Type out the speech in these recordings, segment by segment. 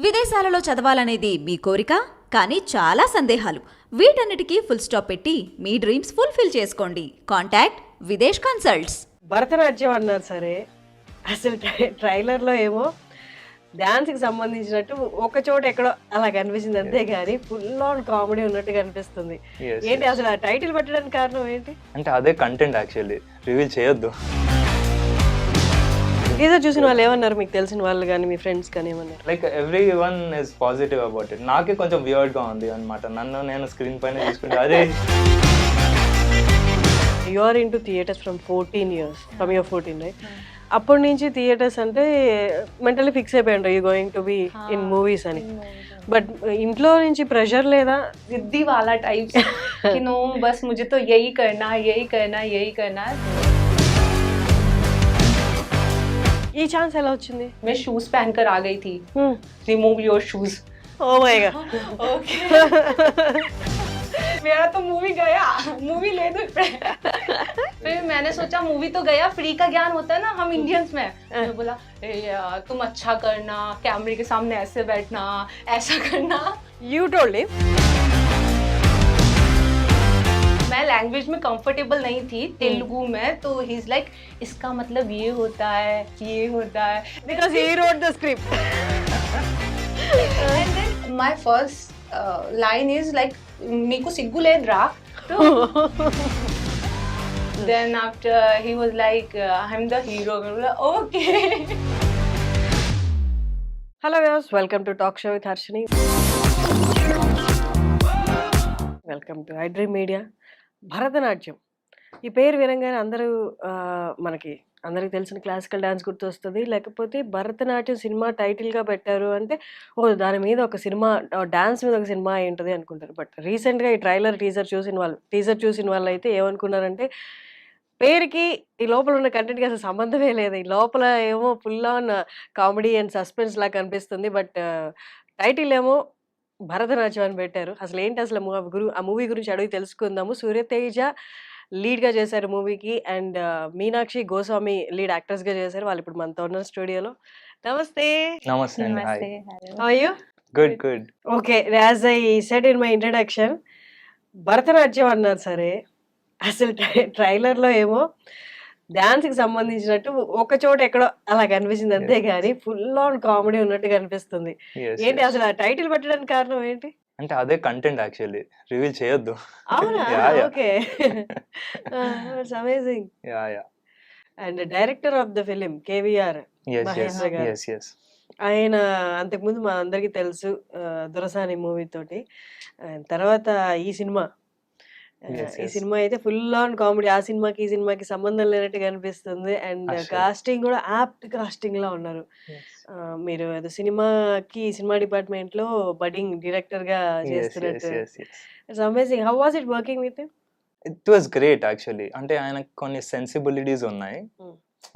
విదేశాలలో చదవాలనేది మీ కోరిక, కానీ చాలా సందేహాలు. వీటన్నిటికీ ఫుల్ స్టాప్ పెట్టి మీ డ్రీమ్స్ ఫుల్ఫిల్ చేసుకోండి. Contact Videsh consults. భరతనాట్యం అన్నారు సరే, అసలు ట్రైలర్లో ఏమో డాన్స్కి సంబంధించినట్టు ఒక చోట ఎక్కడో అలా కనిపించింది, అంతే కానీ ఫుల్ ఆన్ కామెడీ ఉన్నట్టు కనిపిస్తుంది. ఏంటి అసలు ఆ టైటిల్ పెట్టడానికి కారణం ఏంటి? అంటే అదే కంటెంట్ యాక్చువల్లీ రివీల్ చేయొద్దు. టీజర్ చూసిన వాళ్ళు ఏమన్నారు, మీకు తెలిసిన వాళ్ళు కానీ మీ ఫ్రెండ్స్ కానీ ఏమన్నారు? Like every one is positive about it. నాకే కొంచెం వియర్డ్గా ఉంది అనమాట, నన్ను నేను స్క్రీన్ పైన చూసుకుంటే అదే. You are into theatres from 14 years, from your 14, right? అప్పటి నుంచి థియేటర్స్ అంటే మెంటల్లీ ఫిక్స్ అయిపోయాడు you going to be in movies అని. బట్ ఇంట్లో నుంచి ప్రెషర్ లేదా? जिद्दी वाला टाइप कि नो बस मुझे तो यही करना यही करना यही करना. ఈ ఛాన్స్ ఎలా వచ్చింది? मैं शूज पहनकर आ गई थी. Remove your shoes. Oh my god. Okay. मेरा तो मूवी गया, मूवी ले दो. फिर मैंने सोचा मूवी तो गया, फ्री का ज्ञान होता है ना हम इंडियंस में. मैं बोला तुम अच्छा करना, कैमरे के सामने ऐसे बैठना, ऐसा करना. You told him. मैं लैंग्वेज में कंफर्टेबल नहीं थी तेलुगु में, तो ही इज लाइक इसका मतलब ये होता है, ये होता है. Because he wrote the script. And then my first line is like నీకు సిగ్గు లేదురా. Then after he was like I'm the hero. Okay. Hello viewers, welcome to talk show with Harshini. Welcome to I dream media. Bharatanatyam ఈ పేరు వినంగానే అందరూ అందరికి తెలిసిన classical dance గుర్తొస్తుంది. లేకపోతే భరతనాట్యం సినిమా టైటిల్గా పెట్టారు అంటే ఓ దాని మీద ఒక సినిమా, డ్యాన్స్ మీద ఒక సినిమా అయి ఉంటుంది అనుకుంటారు. బట్ రీసెంట్గా ఈ టీజర్ చూసిన వాళ్ళు అయితే ఏమనుకున్నారంటే పేరుకి ఈ లోపల ఉన్న కంటెంట్కి అసలు సంబంధమే లేదు. ఈ లోపల ఏమో full on comedy and suspense లాగా కనిపిస్తుంది. బట్ టైటిల్ ఏమో భరతనాట్యం అని పెట్టారు. అసలు ఏంటి అసలు ఆ మూవీ గురించి అడిగి తెలుసుకుందాము. సూర్యతేజ లీడ్గా చేశారు మూవీకి, అండ్ మీనాక్షి గోస్వామి లీడ్ యాక్టర్స్గా చేశారు. వాళ్ళు ఇప్పుడు మనతో ఉన్నారు స్టూడియోలో. నమస్తే. నమస్తే అండి. Hi. How are you? Good good. Okay, as I said in my introduction, Bharatanatyam అన్నారు సరే, అసలు ట్రైలర్లో ఏమో డాన్స్కి సంబంధించినట్టు ఒక చోట ఎక్కడో అలా కనిపించింది, అంతే కానీ ఫుల్ ఆన్ కామెడీ ఉన్నట్టు కనిపిస్తుంది. ఏంటి అసలు ఆ టైటిల్ పెట్టడానికి కారణం ఏంటి? అంటే అదే కంటెంట్ యాక్చువల్లీ రివీల్ చేయొద్దు. అవునా? Okay, it's amazing. And director of the film K V R Mahendra garu. ఆయన అంతకుముందు మా అందరికి తెలుసు దొరసాని మూవీ తోటి. తర్వాత ఈ సినిమా అయితే ఫుల్ ఆన్ కామెడీ. ఆ సినిమాకి ఈ సినిమాకి సంబంధం లేనట్టు కనిపిస్తుంది. అండ్ కాస్టింగ్ కూడా యాప్ట్ కాస్టింగ్ లా ఉన్నారు. మీరు సినిమా డిపార్ట్మెంట్ లో బడ్డింగ్ డైరెక్టర్ గా చేస్తున్నట్టు. It's amazing. How was it working with him? It was great actually. అంటే ఆయనకు కొన్ని సెన్సిబిలిటీస్ ఉన్నాయి.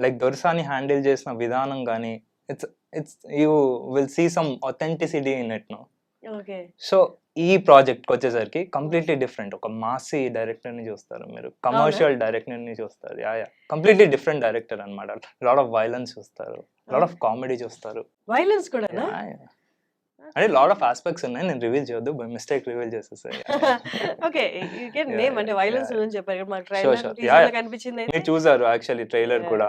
లైక్ దొరసాని హ్యాండిల్ చేసిన విధానం కానీ it's you will see some authenticity in it no. Okay. So ఈ ప్రాజెక్ట్కి వచ్చేసరికి కంప్లీట్లీ డిఫరెంట్. ఒక మాసీ డైరెక్టర్ని చూస్తారు మీరు, కమర్షియల్ డైరెక్టర్ని చూస్తారు. కంప్లీట్లీ డిఫరెంట్ డైరెక్టర్ అనమాట. లాట్ ఆఫ్ వైలెన్స్ చూస్తారు, లాట్ ఆఫ్ కామెడీ చూస్తారు. వైలెన్స్ కూడా అంటే లాట్ ఆఫ్ ఆస్పెక్ట్స్ ఉన్నాయి. నేను రివీల్ చేయొద్దు, బై మిస్టేక్ రివీల్ చేసేసాను. Okay, you can name. అంటే వైలెన్స్ గురించి చెప్పారు కదా, మాకు ట్రైలర్ కనిపించింది. మీరు చూసారు యాక్చువల్లీ ట్రైలర్ కూడా,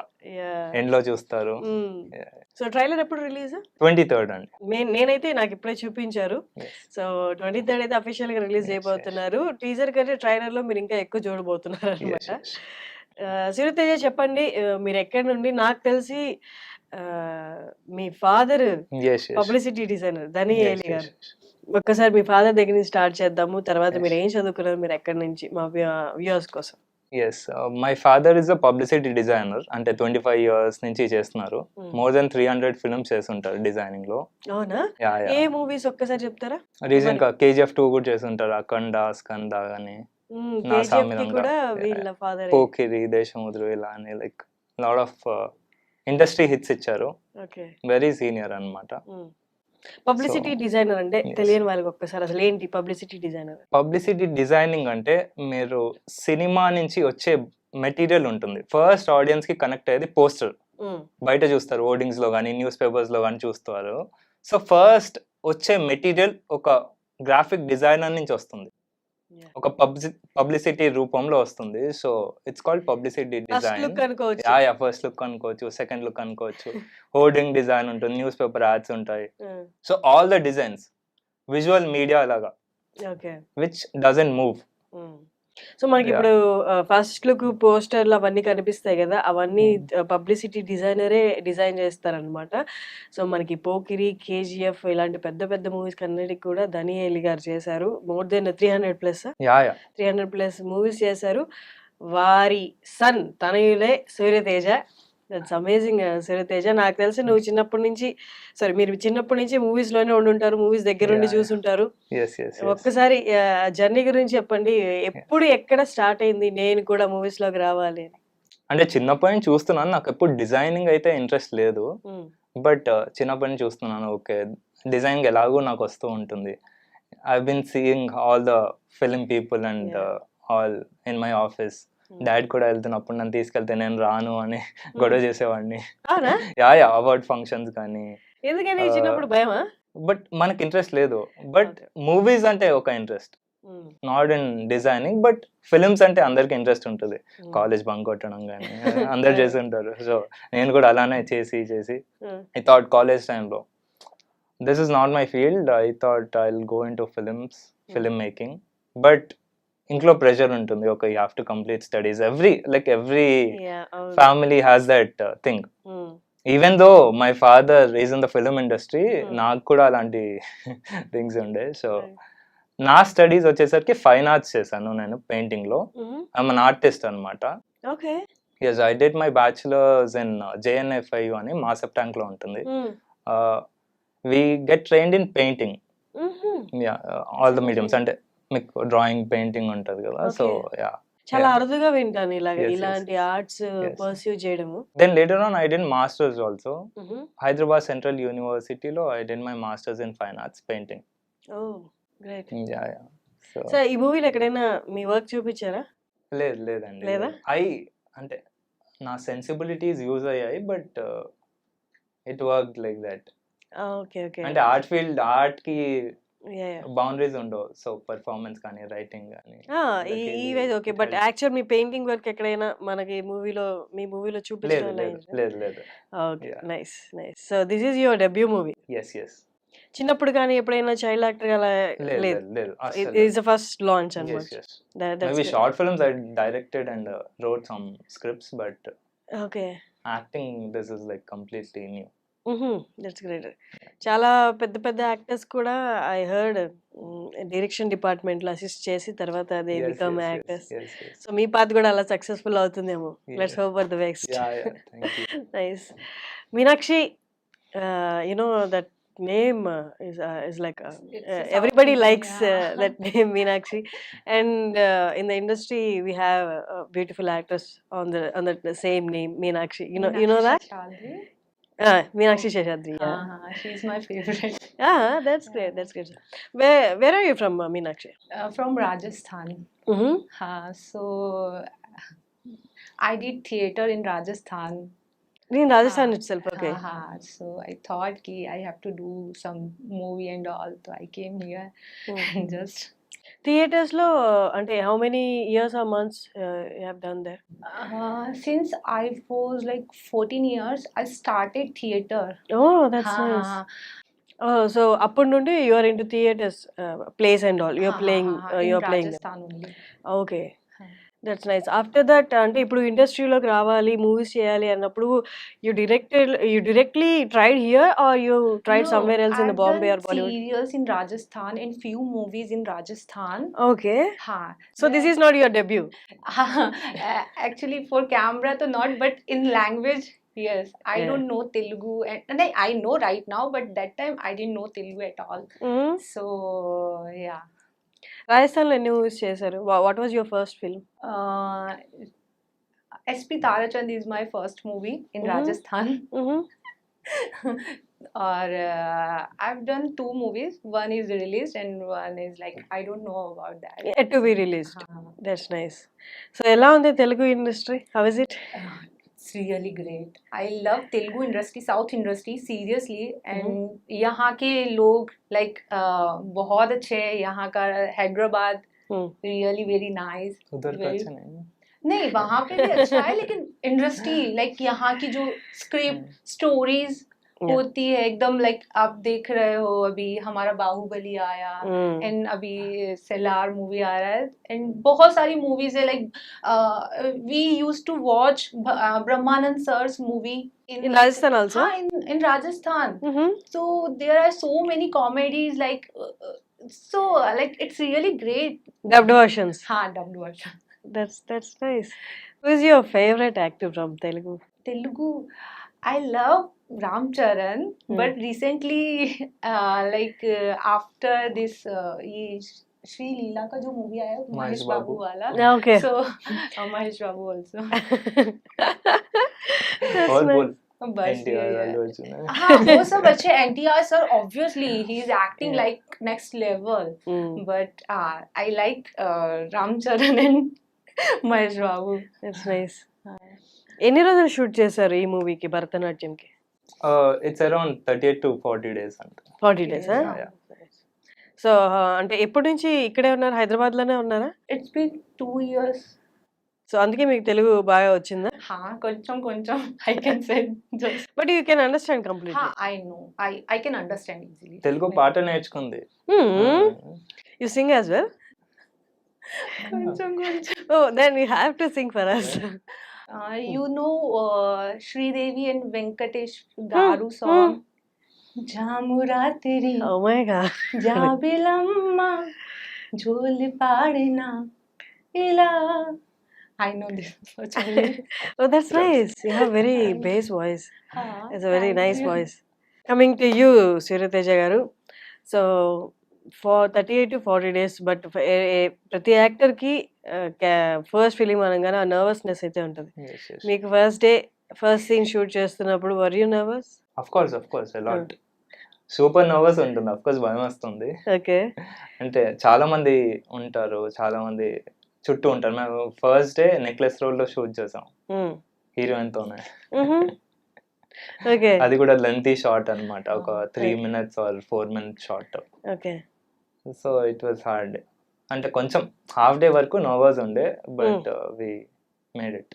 ఎండ్ లో చూస్తారు. సో ట్రైలర్ ఎప్పుడు రిలీజ్? 23rd అండి. నేనైతే నాకు ఇప్పుడే చూపించారు. సో 23rd అయితే అఫీషియల్ గా రిలీజ్ అయిపోతున్నారు. టీజర్ కంటే ట్రైలర్ లో మీరు ఇంకా ఎక్కువ చూడబోతున్నారు అనమాట. సూర్యతేజ చెప్పండి, మీరు ఎక్కడి నుండి? నాకు తెలిసి మీ ఫాదర్ పబ్లిసిటీ డిజైనర్ ధని ఏలి గారు. ఒక్కసారి మీ ఫాదర్ దగ్గర నుంచి స్టార్ట్ చేద్దాము. తర్వాత మీరు ఏం చదువుకున్నారు, మీరు ఎక్కడి నుంచి, మా వ్యూవర్స్ కోసం. My father is a publicity designer. అంటే 25 years నుంచి చేస్తున్నారు. మోర్ దెన్ 300 ఫిల్మ్స్ చేస్తుంటారు డిజైనింగ్ లో. అవునా? ఏ మూవీస్ ఒక్కసారి చెప్తారా? రీసెంట్ గా KGF 2 కూడా చేస్తుంటారు. అఖండ, స్కంద గానీ, పోకిరి, దేశముద్రు ఇలా అని like lot of industry hits ఇచ్చారు. వెరీ సీనియర్ అన్నమాట. పబ్లిసిటీ డిజైనర్ అంటే తెలియని వాళ్ళకి ఒక్కసారి అసలు ఏంటి పబ్లిసిటీ డిజైనర్? పబ్లిసిటీ డిజైనింగ్ అంటే మీరు సినిమా నుంచి వచ్చే మెటీరియల్ ఉంటుంది, ఫస్ట్ ఆడియన్స్ కి కనెక్ట్ అయ్యేది పోస్టర్. బయట చూస్తారు, హోర్డింగ్స్ లో కానీ న్యూస్ పేపర్స్ లో కానీ చూస్తారు. సో ఫస్ట్ వచ్చే మెటీరియల్ ఒక గ్రాఫిక్ డిజైనర్ నుంచి వస్తుంది, ఒక పబ్లిసిటీ రూపంలో వస్తుంది. So it's called publicity first design. Look అనుకోవచ్చు. యా ఫస్ట్ లుక్ అనుకోవచ్చు, సెకండ్ లుక్ అనుకోవచ్చు, హోర్డింగ్ డిజైన్ ఉంటుంది, న్యూస్ పేపర్ యాడ్స్ ఉంటాయి. So all the designs visual media లాగా okay. Which doesn't move. So మనకి Yeah. ఇప్పుడు ఫస్ట్ లుక్ పోస్టర్లు అవన్నీ కనిపిస్తాయి కదా, అవన్నీ పబ్లిసిటీ డిజైనరే డిజైన్ చేస్తారనమాట. సో మనకి పోకిరి, కేజీఎఫ్ ఇలాంటి పెద్ద పెద్ద మూవీస్ అన్నిటికి కూడా దనియేలి గారు చేశారు. మోర్ దెన్ 300+ యా 300+ మూవీస్ చేశారు. వారి సన్ తనయులే సూర్యతేజ. That's amazing. సూర్యతేజ, నాకు తెలిసి నువ్వు చిన్నప్పటి నుంచి మీరు చిన్నప్పటి నుంచి మూవీస్ లోనే ఉండుంటారు, మూవీస్ దగ్గర ఉండి Yeah. చూసుంటారు. ఎస్ ఒక్కసారి జర్నీ గురించి చెప్పండి. ఎప్పుడు ఎక్కడ స్టార్ట్ అయింది నేను కూడా మూవీస్ లోకి రావాలి అని? అంటే చిన్నప్పటి నుంచి చూస్తున్నాను, నాకు ఎప్పుడు డిజైనింగ్ అయితే ఇంట్రెస్ట్ లేదు. బట్ చిన్నప్పటి నుంచి చూస్తున్నాను, ఓకే డిజైనింగ్ ఎలాగో నాకు వస్తూ ఉంటుంది. I been seeing all the film people and all in my office. Dad కూడా వెళ్తున్నప్పుడు నన్ను తీసుకెళ్తే నేను రాను అని గొడవ చేసేవాడిని. అవునా? యా అవార్డ్ ఫంక్షన్స్ కానీ. ఎందుకని చిన్నప్పుడు భయమా? బట్ మనకి ఇంట్రెస్ట్ లేదు. బట్ మూవీస్ అంటే ఒక interest, not in designing. But films అంటే అందరికి ఇంట్రెస్ట్ ఉంటుంది. కాలేజ్ బంక్ కొట్టడం కానీ అందరు చేస్తుంటారు. సో నేను కూడా అలానే చేసి ఐ థాట్ కాలేజ్ టైంలో this is not my field. I thought I will go in to film making. But ఇంట్లో ప్రెషర్ ఉంటుంది, ఒక you have to complete studies. Every family has that thing. Even though my father is in the film industry, నాకు కూడా అలాంటి things ఉండే. So నా studies వచ్చేసరికి fine arts చేశాను నేను, పెయింటింగ్ లో. ఐఎమ్ అన్ ఆర్టిస్ట్ అనమాట. Okay. Yes, I did my bachelors in JNFIU అని మాసప్ ట్యాంక్ లో ఉంటుంది. We get trained in painting, all the mediums. అంటే మీకు డ్రాయింగ్, పెయింటింగ్ ఉంటుంది కదా. సో యా, చాలా అరుదుగా వింటాను ఇలాంటి ఆర్ట్స్ పర్స్యూ చేయడము. Then later on I did masters also. Hyderabad Central University లో I did my masters in fine arts painting. Oh great. Yeah. So ఈ మూవీలో ఎక్కడైనా మీ వర్క్ చూపించారా? లేదండి. లేదా? అంటే నా సెన్సిబిలిటీస్ యూజ్ అయ్యాయి, but it work like that. Okay. అంటే ఆర్ట్ కి బౌండరీస్ ఉండవు. సో పర్ఫార్మెన్స్ కానీ, రైటింగ్ కానీ. ఈ ఓకే. బట్ యాక్చువల్ మీ పెయింటింగ్ వర్క్ ఎక్కడైనా మనకి మీ మూవీలో చూపించడం లేదు. Okay, nice. So this is your debut movie? Yes. చిన్నప్పుడు కానీ ఎప్పుడైనా చైల్డ్ యాక్టర్ అలా? లేదు. It is the first launch అన్నమాట. Maybe short films I directed and wrote some scripts, but okay. acting, this is like completely new. That's great. చాలా పెద్ద పెద్ద actors కూడా ఐ హర్డ్ డైరెక్షన్ డిపార్ట్మెంట్ లో assist చేసి తర్వాత దే బికమ్ యాక్టర్స్. సో మీ పాత కూడా అలా సక్సెస్ఫుల్ అవుతుందేమో. Let's hope for the best. Thank you. Nice. Meenakshi, you know that name is like everybody likes that name, Meenakshi. And in the industry we have beautiful actors on the same name, Meenakshi. You know that? Meenakshi Seshadri. She's my favorite. That's great. Where are you from, Meenakshi? From Rajasthan. So I did theater in Rajasthan. In Rajasthan itself, okay. So I thought I have to do some movie and all. So I came here and just. Theaters lo ante how many years or months you have done there? Since I was like 14 years, I started theater. Oh, that's nice. Oh, so appudu nundi you are into theaters, plays and all. You are playing. You are playing. Rajasthan only. Okay. That's nice. After that అంటే ఇప్పుడు ఇండస్ట్రీలోకి రావాలి, movies చేయాలి అన్నప్పుడు you directly tried here or you tried somewhere else in the Bombay or Bollywood? Serials in Rajasthan and few movies in Rajasthan. Okay. So this is not your debut? Actually for camera to not, but in language yes. I don't know Telugu and I know right now, but that time I didn't know Telugu at all. So yeah. రాజస్థాన్లో ఎన్ని movies చేశారు? What was your first film? SP Tarachand is my first movie in Rajasthan. Or I've done 2 movies. One is released and one is like I don't know about that. Yet to be released. That's nice. So ఎలా ఉంది Telugu industry? How is it? It's really great. I love Telugu industry, South industry seriously, and यहाँ के लोग like बहुत अच्छे हैं. यहाँ का हैदराबाद really very nice. उधर का Very- अच्छा नहीं नहीं वहाँ पे भी अच्छा है लेकिन इंडस्ट्री लाइक यहाँ की जो स्क्रिप्ट स्टोरीज Yeah. होती है एकदम लाइक आप देख रहे हो अभी हमारा बाहुबली आया एंड अभी सेलार मूवी आ रहा है एंड बहुत सारी मूवीज है like we used to watch Brahmanand sir's movie In Rajasthan also? हाँ in Rajasthan. Mm-hmm. So there are so many comedies like so like it's really great. Dubbed versions. हाँ dubbed version. That's nice. Who is your favorite actor from Telugu? Telugu, I love Ram Charan, but recently, after this, ये श्री लीला का जो movie आया महेश बाबू वाला, Okay. so Mahesh Babu also. That's और nice. बोल बस NTR ये अल्लू अर्जुन है हाँ वो सब अच्छे NTR sir obviously he is acting Yeah. like next level, Mm. but I like Ram Charan and Mahesh Babu. That's nice. ఎన్ని రోజులు షూట్ చేశారు ఈ మూవీకి భరతనాట్యంకి? ఇట్స్ అరౌండ్ 38 to 40 days అంట 40 days. Yeah. సో అంటే ఎప్పటి నుంచి ఇక్కడే ఉన్నారు, హైదరాబాద్ లోనే ఉన్నారా? It's been 2 years. సో అందుకే మీకు తెలుగు బాగా వచ్చిందా? हाँ కొంచెం కొంచెం I can say just but you can understand completely. हाँ I know I can understand easily. Telugu పాట నేర్చుకుంది యు సింగ్ యాజ్ వెల్? కొంచెం కొంచెం. Oh then you have to sing for us. You know Sridevi and Venkatesh Garu song జాము రాత్రి Oh my god. జాబిలమ్మ జోలి పాడిన ఇలా I know this actually. Oh, that's nice. You have very bass voice. हाँ, It's a very thank nice you. voice. Coming to you, Suryateja garu. So for 38 to 40 days, but ప్రతి actor కి first film అనగానే nervousness అయితే ఉంటుంది. మీకు first scene shoot చేస్తున్నప్పుడు were you nervous? Of course a lot super nervous ఉంటుంది, of course భయం వస్తుంది. ఓకే. అంటే చాలా మంది ఉంటారు, చాలా మంది చుట్టూ ఉంటారు. మేము ఫస్ట్ డే నెక్లెస్ రోడ్ లో షూట్ చేసాం హీరోయిన్ తోనే. ఓకే. అది కూడా లెంతీ షార్ట్ అన్నమాట, ఒక 3 minutes or 4 minute short. Okay. So it was hard. అంటే కొంచెం హాఫ్ డే వరకు నర్వస్ ఉండే, but we made it.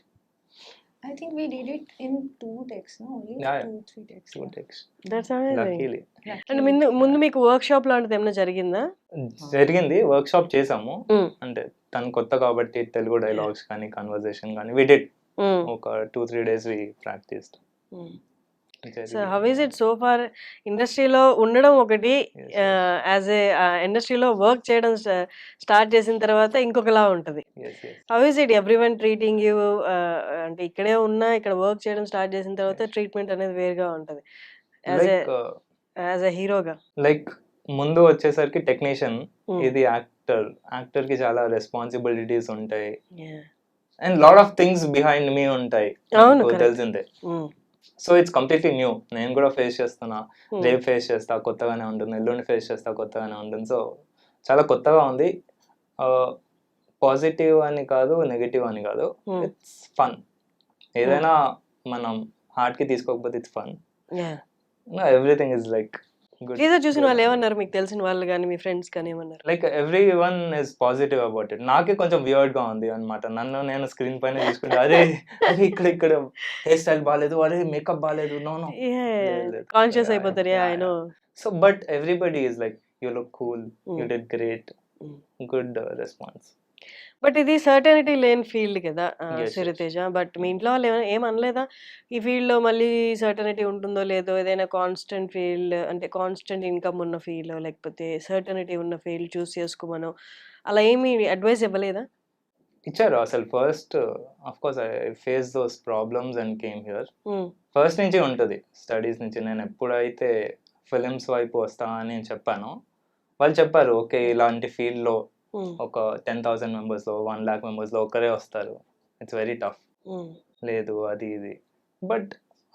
I think we did it in 2 takes, no? Only Yeah, 2-3 takes. 2 takes that's amazing. Luckily. అంటే ముందు మీకు work shop లాంటిది ఏమైనా జరిగిందా? జరిగింది, వర్క్ షాప్ చేసాము. అంటే తను కొత్త కాబట్టి తెలుగు డైలాగ్స్ కానీ కన్వర్జేషన్ కానీ వి డిడ్ ఒక 2-3 days we practice. So how is it so far? ఇండస్ట్రీలో ఉండడం ఒకటి, యాజ్ ఏ ఇండస్ట్రీలో వర్క్ చేయడం స్టార్ట్ చేసిన తర్వాత ఇంకొకలా ఉంటుంది. How is it everyone treating you? అంటే ఇక్కడే ఉన్నా ఇక్కడ వర్క్ చేయడం స్టార్ట్ చేసిన తర్వాత ట్రీట్మెంట్ అనేది వేరుగా ఉంటుంది యాజ్ ఎ హీరోగా. లైక్ ముందు వచ్చేసరికి టెక్నీషియన్, ఇది యాక్టర్ కి చాలా రెస్పాన్సిబిలిటీస్ ఉంటాయి and lot of things behind me ఉంటాయి, తెలిసిందే. So it's completely new. నేను కూడా ఫేస్ చేస్తున్నా, రేపు ఫేస్ చేస్తా కొత్తగానే ఉంటుంది, ఎల్లుండి ఫేస్ చేస్తా కొత్తగానే ఉంటుంది. సో చాలా కొత్తగా ఉంది. పాజిటివ్ అని కాదు, నెగిటివ్ అని కాదు, ఇట్స్ ఫన్. ఏదైనా మనం హార్ట్ కి తీసుకోకపోతే it's fun. Everything is like good. Teaser చూసిన వాళ్ళు ఏమన్నారు? మీకు తెలిసిన వాళ్ళు కానీ మీ ఫ్రెండ్స్ కానీ ఏమన్నారు? Like every one is positive about it. నాకే కొంచెం వియర్డ్ గా ఉంది అనమాట. నన్ను నేను స్క్రీన్ పైన చూసుకుంటే అరే ఇక్కడ హెయిర్ స్టైల్ బాగాలేదు, అరే మేకప్ బాగాలేదు, నో కాన్షియస్ అయిపోతారు. I know. So but everybody is like you look cool, you did great, good response. But ఇది సర్టనిటీ లేని ఫీల్డ్ కదా Yes, సూర్యతేజ. బట్ మీ ఇంట్లో వాళ్ళు ఏమనలేదా ఈ ఫీల్డ్ లో మళ్ళీ సర్టనిటీ ఉంటుందో లేదో, ఏదైనా కాన్స్టెంట్ ఫీల్డ్ అంటే కాన్స్టెంట్ ఇన్కమ్ ఉన్న ఫీల్డ్ లేకపోతే సర్టనిటీ ఉన్న ఫీల్డ్ చూస్ చేసుకోమను అలా ఏమి అడ్వైస్ ఇవ్వలేదా? ఇచ్చారు అసలు. First of course I face those problems and came here. First నుంచి ఉంటుంది, స్టడీస్ నుంచి. నేను ఎప్పుడైతే ఫిలిమ్స్ వైపు వస్తా అని నేను చెప్పాను, వాళ్ళు చెప్పారు ఓకే ఇలాంటి ఫీల్డ్లో ఒక 10,000 members లో 1 lakh members లో ఒకరే వస్తారు, ఇట్స్ వెరీ టఫ్, లేదు అది ఇది. బట్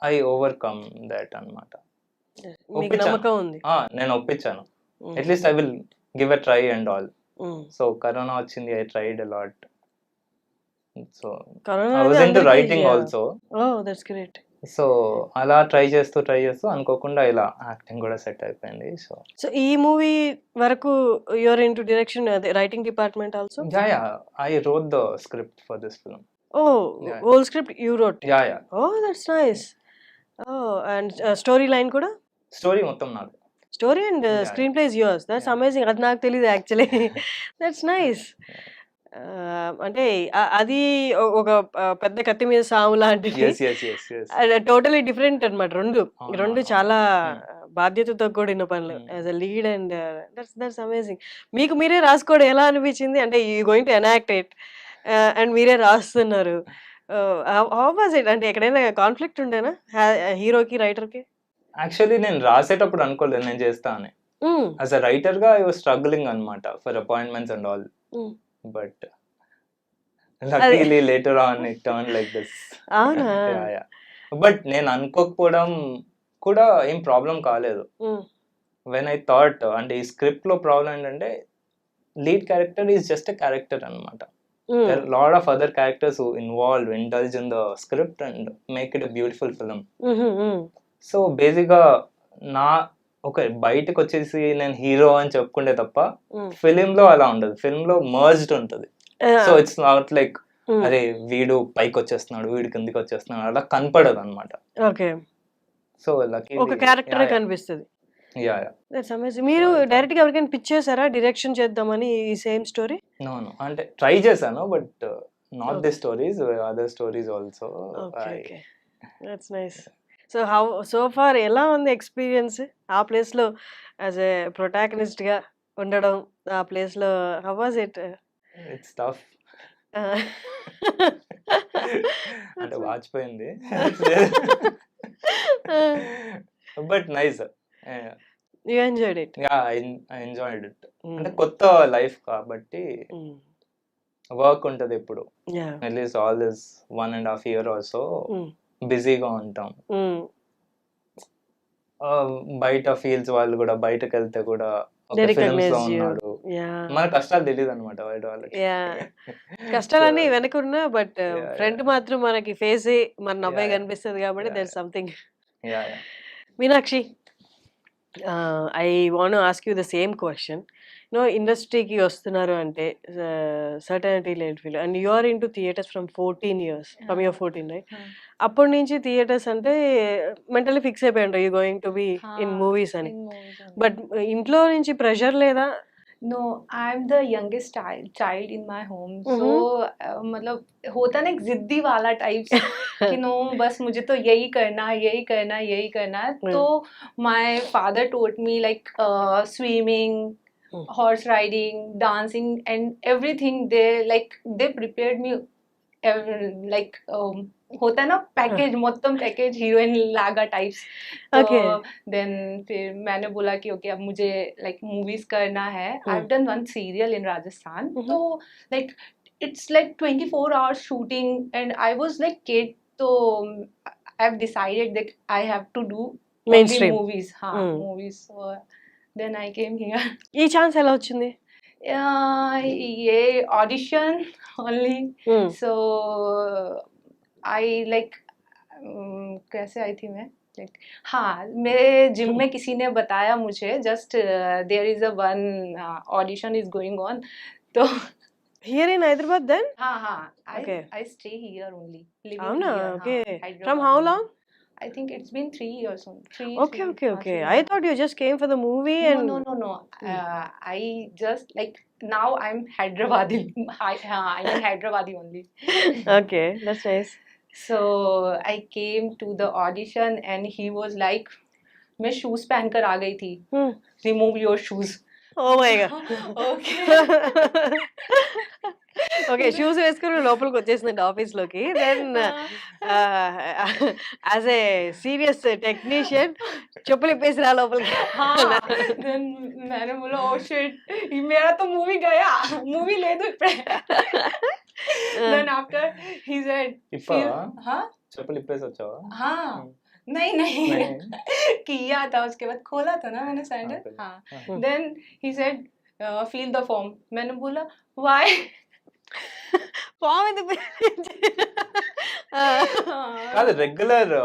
ఐ ఓవర్కమ్ దట్ అనమాట. నమ్మకం ఉంది. నేను ఒప్పించాను, at least I will give a try and all. So corona వచ్చింది, I tried a lot, so corona I was into writing also. Oh that's great. So అలా ట్రై చేస్తూ అనుకోకుండా ఇలా యాక్టింగ్ కూడా సెట్ అయిపోయింది. సో సో ఈ మూవీ వరకు యూఆర్ ఇంటూ డైరెక్షన్, అదే writing department also? Yeah I wrote the script for this film. Oh Yeah. Whole script you wrote? Yeah oh that's nice. Oh and story line కూడా? Story మొత్తం నాది. Story and Yeah. Screen play is yours. That's Yeah. Amazing. అది నాకు తెలియదు actually. That's nice. అంటే అది ఒక పెద్ద కత్తి మీద సాము లాంటిది. yes yes yes yes totally different అన్నమాట. రెండు అవును. చాలా బాధ్యతతో కూడిన పనులు Hmm. As a lead. And that's amazing. మీకు మీరే రాసుకోవడం ఎలా అనిపించింది? అంటే you going to enact it and మీరే రాస్తున్నారు. How was it? అంటే ఎక్కడైనా కాన్ఫ్లిక్ట్ ఉండేనా హీరోకి రైటర్కి? యాక్చువల్లీ నేను రాసేటప్పుడు అనుకోలేదు నేను చేస్తా అని. యాజ్ అ రైటర్ గా ఐ వాజ్ స్ట్రగ్లింగ్ అన్నమాట for appointments and all. But luckily later on it turn like this. అవునా? బట్ నేను అనుకోకపోవడం కూడా ఏం ప్రాబ్లం కాలేదు. వెన్ ఐ థాట్ అంటే ఈ స్క్రిప్ట్ లో ప్రాబ్లం ఏంటంటే lead character is just a character అనమాట. There are a lot of other characters who indulge in the script and make it a beautiful film. So బేసిక్గా ఒక బయటకు వచ్చేసి నేను హీరో అని చెప్పుకుంటే తప్ప ఫిలిం లో అలా ఉండదు. ఫిలిం లో మర్జ్డ్ ఉంటుంది. సో ఇట్స్ నాట్ లైక్ అరే వీడు పైకి వచ్చేస్తున్నాడు వీడు కిందికి వచ్చేస్తున్నాడు అలా కనపడదు అనమాట. ఓకే. సో లక్కీ ఒక క్యారెక్టర్ కనిపిస్తుంది. Yeah that's amazing. మీరు డైరెక్ట్ గా ఎవరికైనా పిచ్ చేశారా డైరెక్షన్ చేద్దామని ఈ సేమ్ స్టోరీ? నో అంటే ట్రై చేశాను but not the stories, other stories also. Okay. That's nice. So far ఎలా ఉంది ఎక్స్పీరియన్స్ ఆ ప్లేస్ లో యాజ్ ఎ ప్రొటాగనిస్ట్ గా ఉండడం? ఆ ప్లేస్ లో how was it? It's tough అంటే వాచిపోయింది but nice. You enjoyed it? Yeah I enjoyed it. అంటే కొత్త లైఫ్ కాబట్టి వర్క్ ఉంటది ఎప్పుడు. At least all this 1.5 year also బిజీగా ఉంటాం. బయట ఫీల్స్ వాళ్ళు కూడా బయటకు వెళ్తే కూడా ఫిల్మ్స్ లో ఉన్నాడు. మన కష్టాలు తెలియదు అనమాట బయట వాళ్ళకి. కష్టాలన్నీ వెనకున్నా బట్ ఫ్రంట్ మాత్రం మనకి ఫేస్ మన నవ్వే కనిపిస్తుంది కాబట్టి that something. Meenakshi, I want to ask you the same question. ఇండస్ట్రీకి వస్తున్నారు అంటే certainty late feel and you are into theatres from 14 years, from your 14 right? అప్పటి నుంచి థియేటర్స్ అంటే మెంటలీ ఫిక్స్ అయిపోయి ఉంటాయి you going to be in movies అని. But ఇంట్లో నుంచి ప్రెషర్ లేదా? No, I'm the youngest child in my home. So मतलब होता ना एक जिद्दी वाला टाइप्स कि नो बस मुझे तो यही करना है. तो my father taught me like swimming, horse riding, dancing and everything. They prepared me like होता है ना पैकेज, మొత్తం पैकेज हीरोइन लागा टाइप्स. Okay. देन फिर मैंने बोला कि ओके अब मुझे लाइक मूवीज करना है. I have done one serial in Rajasthan. तो like it's like 24 hours shooting and I was like kid. तो I have decided that I have to do Mainstream movies. हाँ movies. So then I came here. ఈ chance ఎలా వచ్చింది? ये audition only. So I like कैसे आई थी मैं like हाँ मेरे जिम में किसी ने बताया मुझे just there is a one audition is going on. तो Here in Hyderabad then? हाँ Okay. I stay here only living Avuna? here. Okay. Hyderabad From how only. long? I think it's been 3 years only. Okay. I thought you just came for the movie and No. I just like now I'm Hyderabadi. I'm in Hyderabadi only. Okay, that's nice. So I came to the audition and he was like, मैं shoes पहनकर आ गई थी. Remove your shoes. Oh my god. Okay. Okay, shoes వేసుకుని లోపలికి వచ్చేసింది office లోకి. Then as a serious technician చెప్పులు ఇప్పేసి రా లోపలికి. Then मैंने बोला oh shit मेरा तो मूवी ले दो. Then after he said हाँ చెప్పులు ఇప్పేసి వచ్చావా? हाँ नहीं किया था उसके बाद खोला था ना मैंने सैंडल. हाँ then he said fill the form. मैंने बोला why? ఫామ్ ఎందుకు కాదు రెగ్యులర్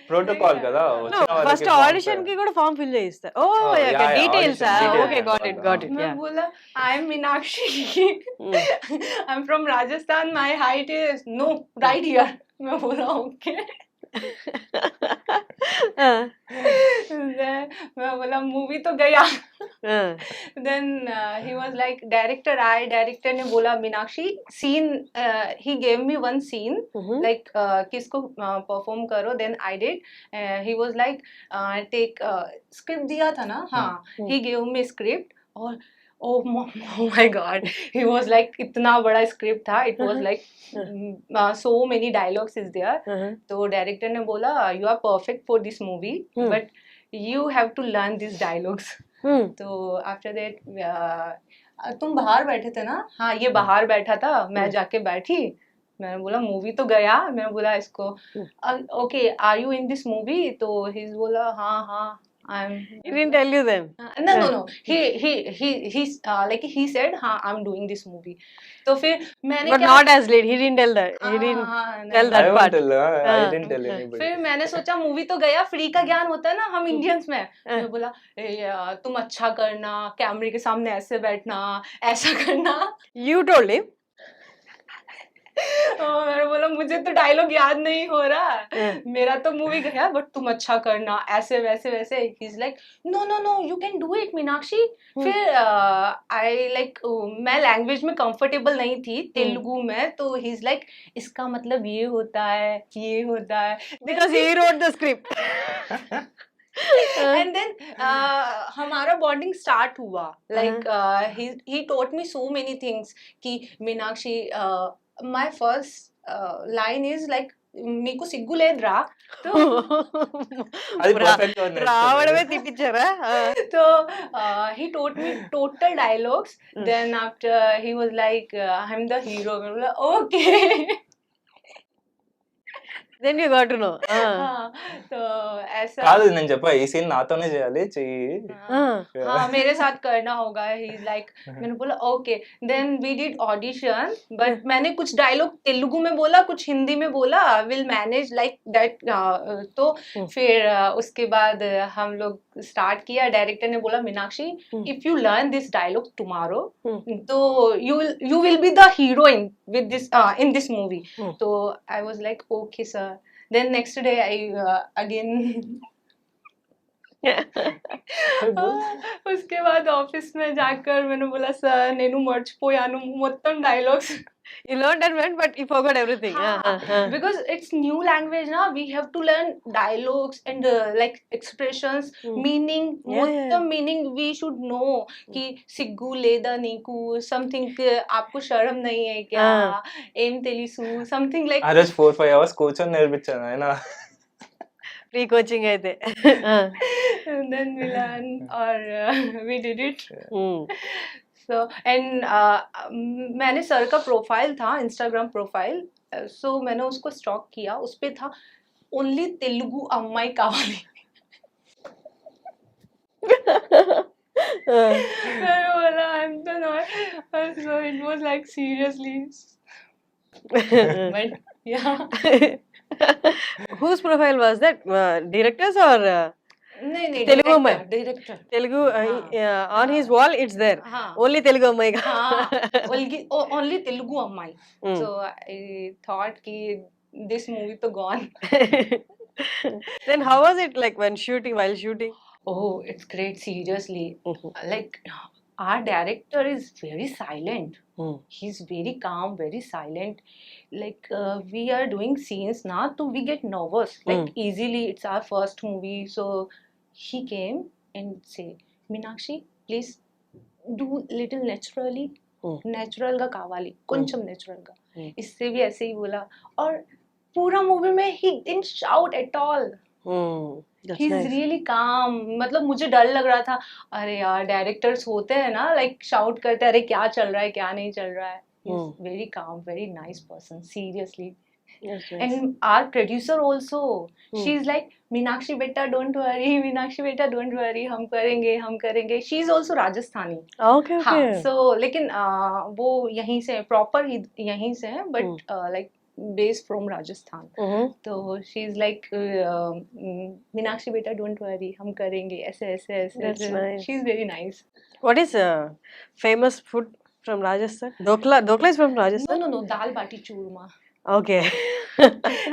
ప్రోటోకాల్ కదా వచ్చిన వాళ్ళకి ఫస్ట్ forms ఆడిషన్ కి కూడా ఫామ్ ఫిల్ చేయిస్తారు. Oh Oh, yeah, yeah, details audition details okay got it got it मैं बोला I am Meenakshi I am from Rajasthan my height is no right here मैं बोला ओके मैं बोला मूवी तो गया then he was like director ने बोला Meenakshi scene he gave me one scene like किसको परफॉर्म करो then I did he was like take script दिया था ना हाँ he gave me script और oh my god he was like इतना बड़ा script था it was like so many dialogues is there तो डायरेक्टर ने बोला you are perfect for this movie but you have to learn these dialogues तो after that तुम बाहर बैठे थे ना हाँ ये बाहर बैठा था मैं जाके बैठी मैंने बोला मूवी तो गया मैंने बोला इसको okay are you in this movie तो ही बोला हाँ हाँ I'm He didn't tell you them. no like he said हाँ I'm doing this movie तो फिर मैंने But क्या not as lead. He didn't tell that. He didn't tell I that won't part. tell, I didn't tell anybody. फिर मैंने सोचा movie तो गया फ्री का ज्ञान होता है ना हम इंडियंस में मैं बोला तुम अच्छा करना कैमरे के सामने ऐसे बैठना ऐसा करना You told him. और मैंने बोला मुझे तो डायलॉग याद नहीं हो रहा मेरा तो मूवी गया बट तुम अच्छा करना ऐसे वैसे वैसे ही is like no no no you can do it Meenakshi फिर आई लाइक मैं लैंग्वेज में कंफर्टेबल नहीं थी तेलुगु में तो ही इज लाइक इसका मतलब ये होता है Because he wrote the script. and then हमारा बॉन्डिंग स्टार्ट हुआ like he taught me so many things कि Meenakshi my first line is like నీకు సిగ్గు లేదురా तो అది perfect గా రావడమే నేర్చుకున్నాడు. తిట్టించారా so he taught me total dialogues then after he was like I'm the hero मैं बोला okay then you got to know. हाँ, तो ऐसा కాదు నేను చెప్పా ఈ సీన్ నాతోనే చేయాలి చెయ్యి हाँ मेरे साथ करना होगा ही लाइक मैंने बोला okay then we did audition but मैंने कुछ डायलॉग तेलुगु में बोला कुछ हिंदी में बोला विल मैनेज लाइक दैट तो फिर उसके बाद हम लोग स्टार्ट किया डायरेक्टर ने बोला Meenakshi if you learn this dialogue tomorrow तो you will be the heroine with this in this movie so I was like okay sir then next day I again उसके बाद ऑफिस में जाकर मैंने बोला सर నేను మర్చిపోయాను మొత్తం dialogues You learned and went, but you forgot everything. because it's new language na we have to learn dialogues and like expressions meaning మొత్తం meaning we should know कि సిగ్గు లేదా నీకు something आपको शर्म नहीं है क्या ఏం తెలుసు something like ఆ రోజు 4-5 hours కూర్చొని నేర్పించాను ఆయన Free coaching అయితే. and then we learn or we did it so and मैंने सर का प्रोफाइल था इंस्टाग्राम प्रोफाइल so मैंने उसको स्टॉक किया उस पे था ओनली तेलुगु अम्माई कावाली मैंने बोला I'm so not so it was like seriously but yeah Whose profile was that? Directors or नहीं Telugu में? Director Telugu? On his wall, it's there. हाँ Only Telugu अम्माई का. हाँ only Telugu अम्माई so I thought कि this movie तो gone Then how was it like while shooting? oh it's great seriously like our director is very silent he's very calm very silent like we are doing scenes now so we get nervous like easily it's our first movie so he came and say Meenakshi please do little naturally natural का कावाली कुंचम natural का इससे भी ऐसे ही बोला और पूरा movie में he didn't shout at all That's He's nice. really calm मतलब मुझे डर लग रहा था अरे यार डायरेक्टर्स होते हैं ना लाइक शाउट करते हैं अरे क्या चल रहा है क्या नहीं चल रहा है He's very calm very nice person seriously That's nice. And our producer also, Hmm. she's like, Meenakshi beta, don't worry, Meenakshi beta, don't worry, हम करेंगे. She's also Rajasthani. Okay, हाँ, okay. so लेकिन वो यहीं से प्रॉपर यहीं से है, but like based from Rajasthan. Mhm. तो she's like, मीनाक्षी बेटा डोंट वरी, हम करेंगे ऐसे ऐसे ऐसे. That's nice. She's very nice. What is famous food from Rajasthan? Dokla is from No, Rajasthan? no, no, dal bati churma. Okay.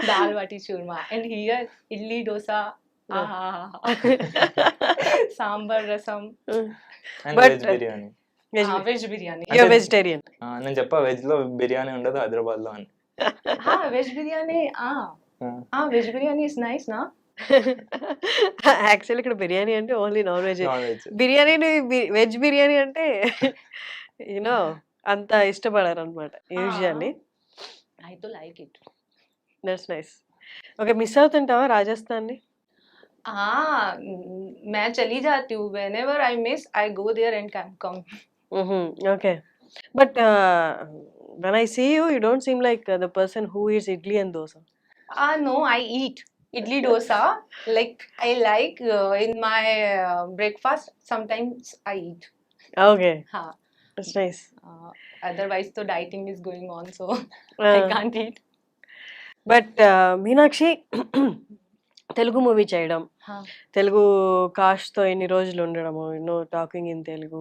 Dal bati churma. And here, idli dosa. Yeah. Sambar rasam. And But, veg biryani. Veg biryani. You're vegetarian. నేను చెప్పా veg లో బిర్యానీ ఉండదు హైదరాబాద్ లో అని. Veg biryani. Veg biryani is nice, na? Actually ఇక్కడ బిర్యానీ అంటే only non veg. Non veg. Biryani veg biryani అంటే you know అంత ఇష్టపడారు అనమాట usually. I do like it. That's nice. Okay, miss అవుతుంటావా రాజస్థాన్ని? मैं चली जाती हूँ. Whenever I miss, I go there and come. Okay, but when I see you, you don't seem like the person who eats idli and dosa. No, I eat idli dosa. Like I like in my breakfast. Sometimes I eat. Okay, हाँ. That's nice. Otherwise, the dieting is going on, so I can't eat. But Meenakshi Telugu movie చేయడం, हाँ. తెలుగు కాస్ట్తో ఎన్ని రోజులు ఉండడము, talking in Telugu,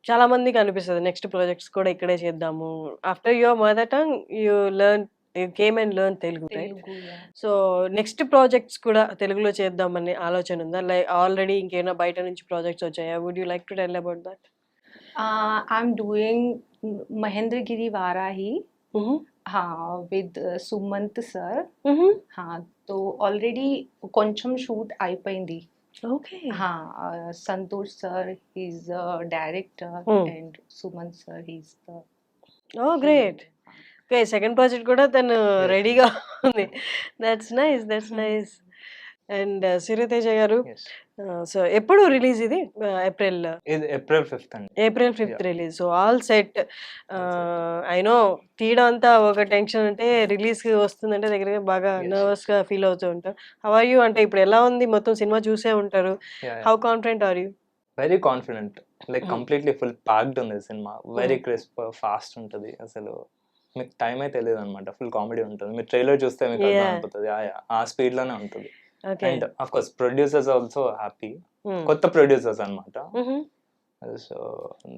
చాలా మందికి అనిపిస్తుంది next projects కూడా ఇక్కడే చేద్దాము. After your mother tongue you came and learn Telugu, right? Telugu, yeah. So next projects కూడా తెలుగులో చేద్దామని ఆలోచన ఉందా? లైక్ ఆల్రెడీ ఇంకేమైనా బయట నుంచి ప్రాజెక్ట్స్ వచ్చాయా? Would you like to tell about that? I'm doing Mahendragiri Varahi. हाँ, with Sumant sir. हाँ, तो already కొంచెం షూట్ అయిపోయింది. Okay. Santosh sir is director and Sumanth sir is oh great. Okay, second project కూడా తను రెడీగా ఉంది. That's nice, that's nice. And Suryateja garu, so ఎప్పుడు రిలీజ్ ఇది? ఏప్రిల్ ఇది April 5th అండి. April 5th release. So all set. I know తీయడం అంతా ఒక టెన్షన్, అంటే రిలీజ్ వస్తుందంటే దగ్గర బాగా నర్వస్ గా ఫీల్ అవుతూ ఉంటాం. How are you? అంటే ఇప్పుడు ఎలా ఉంది? మొత్తం సినిమా చూసే ఉంటారు. How confident are you? Very confident. Like completely full packed ఉంది సినిమా. వెరీ క్రిస్ప్, ఫాస్ట్ ఉంటుంది. అసలు మీకు టైమే తెలియదు అనమాట. ఫుల్ కామెడీ ఉంటుంది. మీరు ట్రైలర్ చూస్తే మీకు అర్థం అయిపోతుంది. ఆ స్పీడ్ లోనే ఉంటుంది. And of course producers also happy. కొత్త ప్రొడ్యూసర్స్ అన్నమాట. So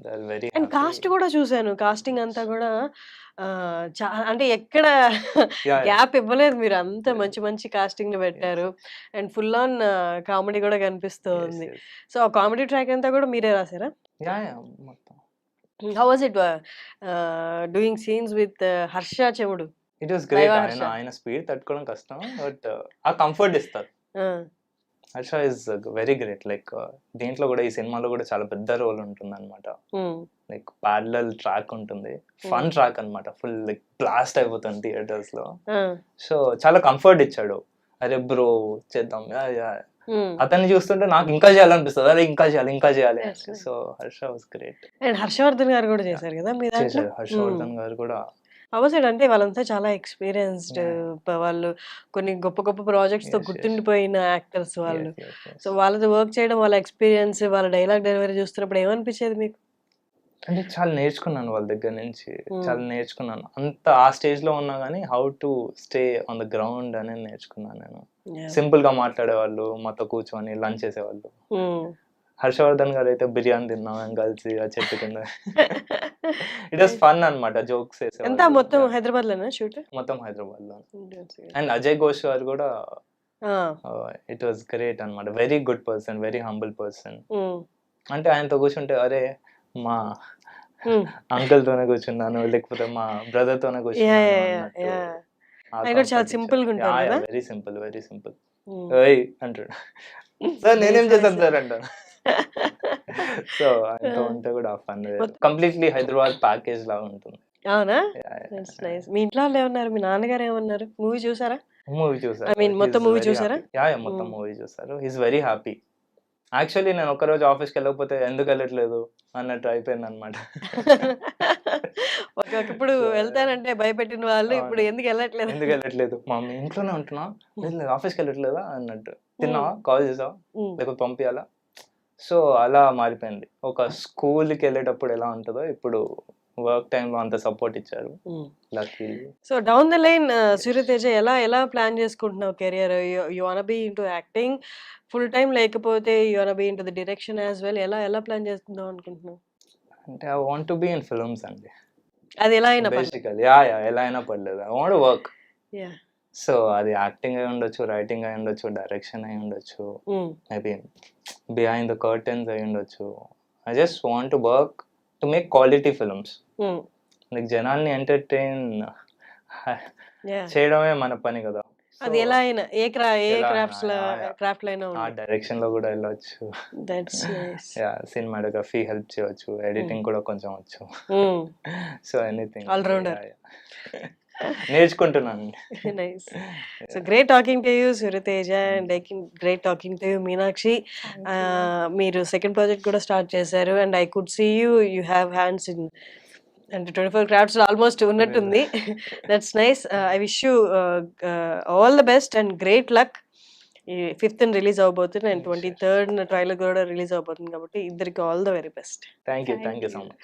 they are very and cast కూడా చూసాను. కాస్టింగ్ అంతా కూడా అంటే ఎక్కడ గ్యాప్ ఇవ్వలేదు. మీరు అంత మంచి మంచి కాస్టింగ్ పెట్టారు. అండ్ ఫుల్ ఆన్ కామెడీ కూడా కనిపిస్తూ ఉంది. సో ఆ కామెడీ ట్రాక్ అంతా కూడా మీరే రాసారా? మొత్తం. How was it doing scenes with Harsha Chemudu? It was great. ఆయన స్పీడ్ తట్టుకోవడం కష్టం, బట్ ఆ కంఫర్ట్ ఇస్తారు. Harsha is very great. Like దీంట్లో కూడా, ఈ సినిమాలో కూడా చాలా పెద్ద రోల్ ఉంటుంది అనమాట. లైక్ ప్యారలల్ ట్రాక్ ఉంటుంది, ఫన్ ట్రాక్ అన్నమాట. ఫుల్ లైక్ బ్లాస్ట్ అయిపోతుంది థియేటర్స్ లో. సో చాలా కంఫర్ట్ ఇచ్చాడు. అరే బ్రో చేద్దాం. అతన్ని చూస్తుంటే నాకు ఇంకా చేయాలనిపిస్తుంది. అరే ఇంకా చేయాలి. So Harsha was great. And Harshavardhan garu కూడా చేశారు కదా మీ దాంట్లో? హర్షవర్ధన్ గారు కూడా అవసరం. అంటే వాళ్ళంతా చాలా ఎక్స్పీరియన్స్డ్ వాళ్ళు, కొన్ని గొప్ప గొప్ప ప్రాజెక్ట్స్ తో గుర్తుండిపోయిన యాక్టర్స్ వాళ్ళు. సో వాళ్ళతో వర్క్ చేయడం, వాళ్ళ ఎక్స్పీరియన్స్, వాళ్ళ డైలాగ్ డెలివరీ చూస్తున్నప్పుడు ఏమనిపించేది మీకు? అంటే చాలా నేర్చుకున్నాను వాళ్ళ దగ్గర నుంచి. చాలా నేర్చుకున్నాను. అంత ఆ స్టేజ్ లో ఉన్నా కానీ how to stay on the ground అనేది నేర్చుకున్నాను నేను. సింపుల్ గా మాట్లాడేవాళ్ళు, మాతో కూర్చొని లంచ్ చేసేవాళ్ళు. హర్షవర్ధన్ గారు అయితే బిర్యానీ తిన్నాం కలిసి ఆ చెట్టు కింద. ఇట్ వాస్ ఫన్ అన్నమాట. జోక్స్ ఎంత మొత్తం హైదరాబాద్ లోనే షూట్? మొత్తం హైదరాబాద్ లో. అండ్ అజయ్ ఘోష్ గారు కూడా ఇట్ వాస్ గ్రేట్ అన్నమాట. Very good person, very humble person. అంటే ఆయనతో కూర్చుంటే అరే మా అంకుల్ తోనే కూర్చున్నాను, లేకపోతే మా బ్రదర్ తోనే కూర్చున్నాను. చాలా సింపుల్ గా ఉంటారు. Very simple, very simple. అంటాడు సార్ నేనేం చేశాను సార్ అంటాను. సో ఆయనతో ఉంటే కూడా ఫన్. కంప్లీట్లీ హైదరాబాద్ ప్యాకేజ్ లాగా ఉంటుంది. అవునా? మీ ఇంట్లో వాళ్ళు ఏమన్నారు? మీ నాన్నగారు ఏమన్నారు? మూవీ చూసారా? మూవీ చూసారు. ఐ మీన్ మొత్తం మూవీ చూసారా? మొత్తం మూవీ చూసారు. He's very happy. యాక్చువల్లీ నేను ఒక్కరోజు ఆఫీస్కి వెళ్ళకపోతే ఎందుకు వెళ్ళట్లేదు అన్నట్టు అయిపోయింది అనమాట. ఒకప్పుడు వెళ్తానంటే భయపెట్టిన వాళ్ళు ఇప్పుడు ఎందుకు వెళ్ళట్లేదు? ఎందుకు వెళ్ళట్లేదు మమ్మీ, ఇంట్లోనే ఉంటున్నా, లేదు లేదు ఆఫీస్కి వెళ్ళట్లేదా అన్నట్టు, తిన్నావా, కాల్ చేసావా, లేకపోతే పంపించాలా. సో అలా మారిపోయింది. ఒక స్కూల్కి వెళ్ళేటప్పుడు ఎలా ఉంటుందో ఇప్పుడు వర్క్ టైంలో అంత సపోర్ట్ ఇచ్చారు. Lucky. So down the line Suryateja ఎలా ప్లాన్ చేసుకుంటున్నావు career? You want be into acting full time, లేకపోతే you want be into the direction as well? ఎలా ప్లాన్ చేసుకుందాం అనుకుంటున్నావు? అంటే I want to be in films అండి, అది ఎలా అయినా బేసికలీ. ఎలా అయినా పర్లేదు, ఐ వాంట్ వర్క్. సో అది యాక్టింగ్ అయి ఉండొచ్చు, రైటింగ్ అయి ఉండొచ్చు, డైరెక్షన్ అయి ఉండొచ్చు, మేబీ బిహైండ్ ద కర్టన్స్ అయి ఉండొచ్చు. I just want to work to make quality films. Like జనాల్ని ఎంటర్టైన్ చేయడమే మన పని కదా. అది ఎలా అయినా ఏ క్రాఫ్ట్ లైనా ఆ డైరెక్షన్ లో కూడా వెళ్ళొచ్చు, సినిమాటోగ్రఫీ హెల్ప్ చేయవచ్చు, ఎడిటింగ్ కూడా కొంచెం వచ్చు. So anything, All-rounder. నేర్చుకుంటున్నాను. Nice. So great talking to you, Suryateja, and great talking to you, Meenakshi. మీరు సెకండ్ ప్రాజెక్ట్ కూడా స్టార్ట్ చేశారు, and I could see you have hands in అంటే 24 క్రాఫ్ట్స్ ఆల్మోస్ట్ ఉన్నట్టుంది. That's nice. I wish you all the best and great luck. ఈ 5th release అవబోతుంది and 23rd trailer కూడా release అవబోతుంది, కాబట్టి ఇద్దరికి all the very best. Thank you so much.